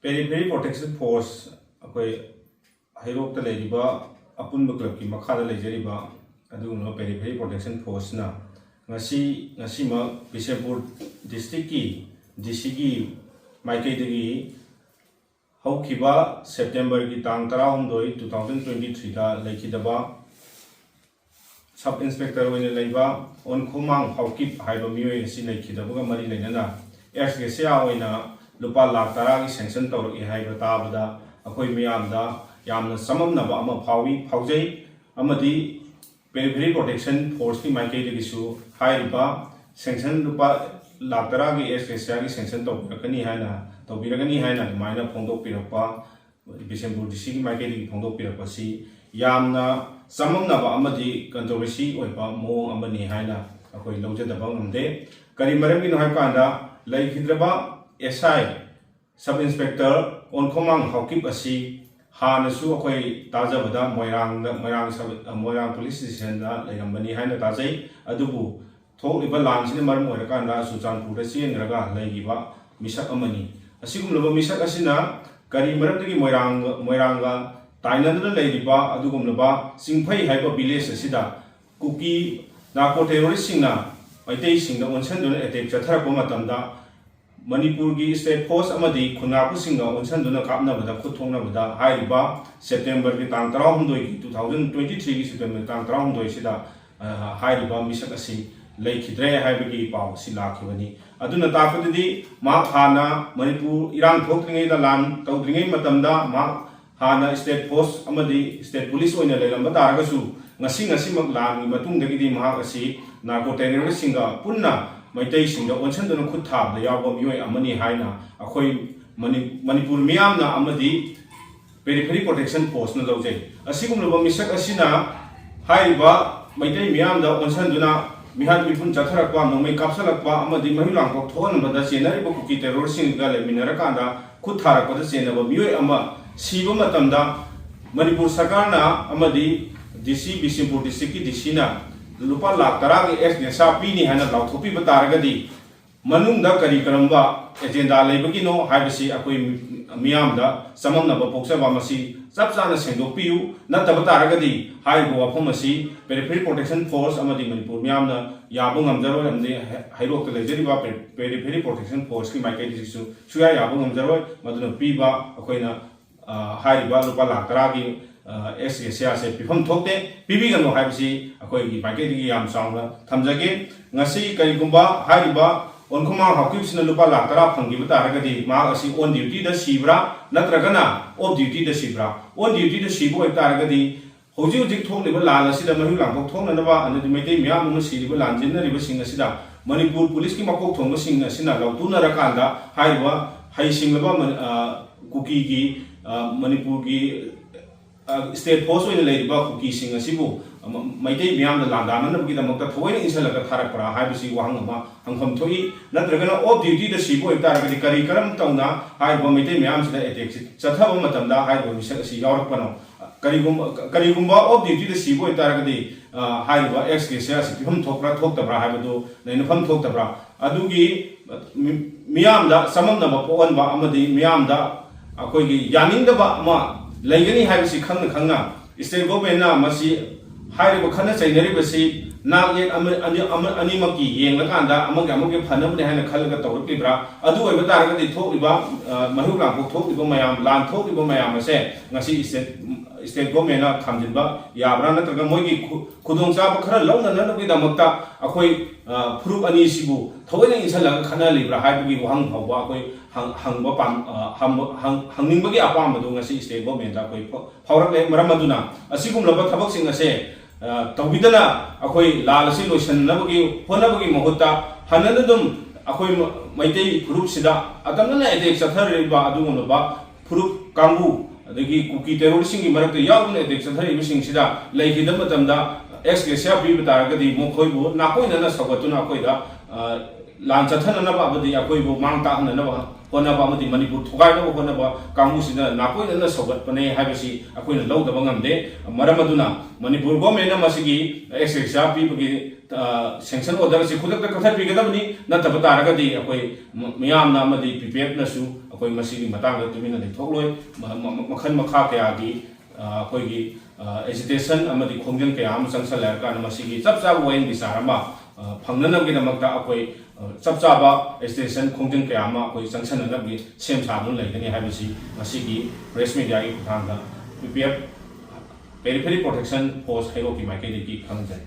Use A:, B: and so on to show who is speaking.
A: Periphery Protection Force अखोई हाइरोक लेरिबा अपुन club की मखा लेजरिबा अदुगुनो Periphery Protection Force ना ngasi ma Bishnupur district की DC की माइकेदगी हौखिबा सेप्टेम्बर की तांग 2023 दा लेखिदबा सब इंस्पेक्टर होने लेबा ओनखुमांग हौकिप हाइबा मियोय सि लेखिदबगा मरी लेना एक्सगेसिया होइना लुपा लाख 10 की सैंक्शन तौरकी हाइबा ताबदा अखोई मियामदा यामना सममनबा अमा फावी फावजै अमदी Periphery Protection Force की माइकेदगिसु हाइबा सैंक्शन लुपा लाख 10 की एक्सगेसिया की सैंक्शन तौरकनी हाइना तौबिरगनी हाइना माइना फोंदोकपिरपा बिशनपुर DC की माइकेदगी फोंदोकपिरपसि यामना सममनबा अमदी कंट्रोवर्सी ओइबा मो अमनी हाइना अखोई लौजदबा नमदे करी मरमगी नो हाइकांदा लेखिद्रबा SI सब इंस्पेक्टर ओनखोमांग हौकिप असि हानसु अखोई ताजबदा मोयरांग पुलिस स्टेशन दा लेरमबनी हाइना ताजै अदुबु थोकलिबा लानसिने मरम ओइरकांदा सुचानपुर चेनरगा लेगिबा मिसक अमनी असिगुमलबा मिसक असिना करी मरमदगी मोयरांगा ताइनदना लेरिबा अदुगुमलबा सिंफै हाइबा विलेज असिदा कुकी नाको टेरोरिस्ट सिंगना मैतै सिंगदा ओनसनदुना अटैक चथरपा मतमदा मणिपुर की स्टेट फोर्स अमदी खुनापु सिंगा ओनसनदुना कापनबदा खुथोंनबदा हाइबा सेप्टेम्बर की तांग 2023 की सेप्टेम्बर तांग 19 सिदा हाइबा मिसक असि लेखिद्रे हाइबगी पाव सि लाखिबनी अदुना ताकददी मा हाना मणिपुर इरान थोक्त्रिङैदा लान तौद्रिङै मतमदा मा हाना स्टेट फोर्स अमदी स्टेट पुलिस ओइना लेलंबा तारगसु ngasi mak matungdagidi mahak asi narco terrorist singa punna maitai singa onsanduno khut thabda yawa mioi amani haina akhoi manipur miyamna amadi periphery protection force na lawjai asigumloba misak asina haiba maitai miyamda onsanduna mihan mipun chatharakwa nomai kapsalakwa amadi mahilang kok thonbada chenariba kuki terrorist singa leminarakanda khut tharakpada chenaba mioi ama siba matamda manipur sarkarna amadi DC Bishnupur district की DC ना लुपा लाख 10 की एक्सगेसा पीनी है ना लाउथोपी बतारगदी मनुंगदा करी करंबा एजेंडा लेबगिनो हाइबसी अकोई मियामदा सममनबा पोक्सबा मसी चपचाना सेंदोपियु नतब तारगदी हाइबो वाफमसी Periphery Protection Force अमदी मणिपुर मियामना याबो ngमजरो हमदे हाइरोक लेजरिबा Periphery Protection Force की माइकेदिसु सुया याबो ngमजरो मदुना पीबा अकोइना हाइबा लुपा लाख 10 की एक्सगेसिया से पिफम थोकते पिबिगनो हाइबसी अखोई की माइकेदगी याम साउंगा थमजगे ngasi करिगुंबा हाइबा ओनखुमा हौकिबसिना लुपा लाख 10 फंगिबा तारगदी मा असि ऑन ड्यूटी द सिब्रा नत्रगना ऑफ ड्यूटी द सिब्रा ऑन ड्यूटी द सिबो तारगदी होजि होजि थोकलिबा लान असिदा महिउ लांगथोक थोकननबा अनदि मैतै मियाम नु सिरिबा लानजिनरिबा सिंग असिदा मणिपुर पुलिस की मकोक थोंग सिंग असिना लौतुनरकांदा हाइबा हाइसिंगलबा कुकी की मणिपुर की स्टेट फोर्स ओइना लेरिबा कुकी सिंग असिबु मैतै मियामदा लांदाननबगिदमक्ता थोइना इंसलका थारकपरा हाइबसी वाहंगमा हंगफम थोई नत्रगना ऑफ ड्यूटी द सिबो इतारगदि करी करम तौना हाइबा मैतै मियामसिदा अटैक चथबा मतमदा हाइबा मिसक असि यावरकपनो करीगुंबा ऑफ ड्यूटी द सिबो इतारगदि हाइबा एक्सगेसिया असि फिफम थोकरा थोक्तबरा हाइबदो नैनफम थोक्तबरा अदुगी मियामदा सममनबा पोअनबा अमदि मियामदा अखोइगी यानिंगदबा अमा लेगनी हाइबसी खंगना खंगना स्टेट गवर्नमेंट मसी हाइरिबा खना चैनरिबसी नाग एक अनिमकी येंगलकांदा अमगे अमगे फनबने हाइना खलगा तौरक्लिब्रा अदु ओइबा तारगदि थोकलिबा महिउलां थोकलिबा मयाम लान थोकलिबा मयाम से ngasi स्टेट गवर्नमेंट थामजिनबा याब्रा नत्रगा मोइगी खुदोंचाबा खरा लौनननबगिदमक्ता अखोई फुरुप अनि सिबु थोइना इंसलगा खना लिब्रा हाइबगी वहंग फौबा अखोई हंगबा पाम हंगनिंगबगी अपामदो ngasi स्टेट गवर्नमेंट अखोई फौरकले मरमदुना असिगुमलबा थबकसिंग असे तौबिदना अखोई लालसी लोइसननबगी होनबगी महुत्ता हननदुम अखोई मैतै फुरुप सिदा अतमना एटेक चथरिबा अदुगुमलबा फुरुप कांगु अदगी कुकी टेरोरिस्ट की मरक्ते यावने एटेक चथरिबिसिंग सिदा लेखिदम मतमदा एक्सगेसिया पीबा तारगदी मोखोइबु नाकोइनना सगतुना अखोइदा लान चथननबा अबदि अखोइबु मांग ताहननबा होनबा अमदि मणिपुर थोगाइनबा होनबा कांगुसिदा नाकोइनना सगतपने हाइबसी अखोइना लौदबा ngamde मरमदुना मणिपुर गवर्नमेंट मसिगी एक्सगेसिया पीबगी सैंक्शन ऑर्डर से खुद कथर पीगदबनी नतब तारगदी अखोई मियामना अमदि पीपीएफ नसु ꯑꯩꯈꯣꯏ ꯃꯁꯤꯒꯤ ꯃꯇꯥꯡꯗ ꯇꯨꯃꯤꯟꯅ ꯂꯩꯊꯣꯛꯂꯣꯏ ꯃꯈꯜ ꯃꯈꯥ ꯀꯌꯥꯒꯤ ꯑꯩꯈꯣꯏꯒꯤ ꯑꯦꯖꯤꯇꯦꯁꯟ ꯑꯃꯗꯤ ꯈꯣꯡꯖꯪ ꯀꯌꯥ ꯑꯃ ꯆꯪꯁꯜꯂꯛꯑꯀꯥꯟꯗ ꯃꯁꯤꯒꯤ ꯆꯞ ꯆꯥꯕ ꯋꯥꯌꯦꯜ ꯕꯤꯆꯥꯔ ꯑꯃ ꯐꯪꯅꯅꯕꯒꯤꯗꯃꯛꯇ ꯑꯩꯈꯣꯏ ꯆꯞ ꯆꯥꯕ ꯑꯦꯖꯤꯇꯦꯁꯟ ꯈꯣꯡꯖꯪ ꯀꯌꯥ ꯑꯃ ꯑꯩꯈꯣꯏ ꯆꯪꯁꯟꯅꯅꯕꯒꯤ ꯁꯦꯝ ꯁꯥꯗꯨꯅ ꯂꯩꯒꯅꯤ ꯍꯥꯏꯕꯁꯤ ꯉꯁꯤꯒꯤ ꯄ꯭ꯔꯦꯁ ꯃꯤꯗꯤꯌꯥꯒꯤ ꯈꯨꯠꯊꯥꯡꯗ ꯄꯤꯄꯤꯑꯦꯐ ꯄꯦꯔꯤꯐꯦꯔꯤ ꯄ꯭ꯔꯣꯇꯦꯛꯁꯟ ꯐꯣꯔꯁ ꯍꯩꯔꯣꯛꯀꯤ ꯃꯥꯏꯀꯩꯗꯒꯤ ꯈꯪꯖꯔꯤ꯫